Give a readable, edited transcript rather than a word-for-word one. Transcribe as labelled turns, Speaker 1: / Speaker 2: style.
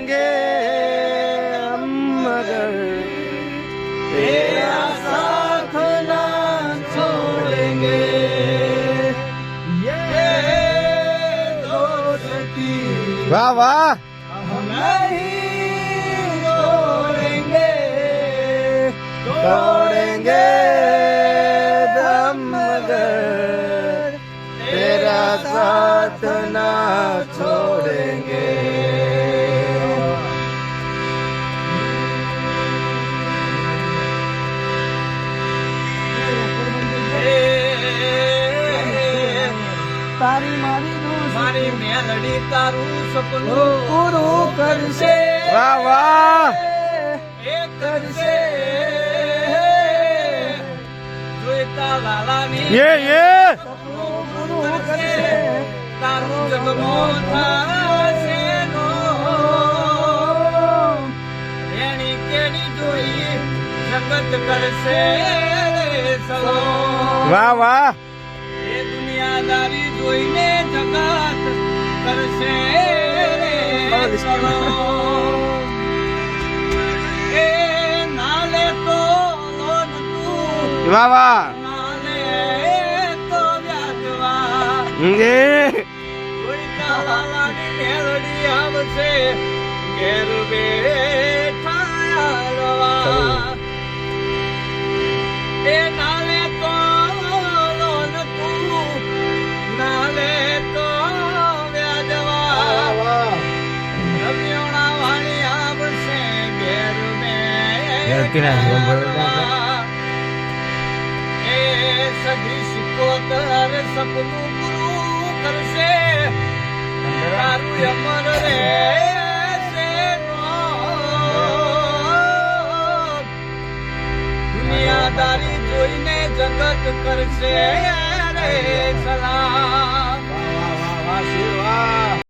Speaker 1: छोड़ेंगे हम मगर तेरा साथ ना छोड़ेंगे ये दोस्ती वाह वाह हम नहीं छोड़ेंगे दम मगर तेरा साथ ना छोड़ेंगे
Speaker 2: તારી મારી મેલડી તારું સપનું
Speaker 1: પૂરું કરશે વાહ વાહ
Speaker 2: એ કરશે જોઈતા લાલાની સપનું પૂરું કરશે તારું જગમો થાશે નો એની કેડી જોઈ જગત કરશે સલો
Speaker 1: વાહ વાહ
Speaker 2: એ દુનિયાદારી જોઈને જગત કરશે ચલો એ નાલે તો લોન તું
Speaker 1: વાહ વાહ
Speaker 2: નાલે તો વ્યાજવા કોઈ તાલાની મેલડી આવશે ઘેર બેઠા રવા એ નાલે તો લોન તું નાલે તો વ્યાજવા રમ્યોણા વાળી આવશે ઘેર બેઠા એ સગી સિકોતર સપનું પૂરું કરશે તારું અમર રહેશે દુનિયાદારી જોઈને જગત કરશે રે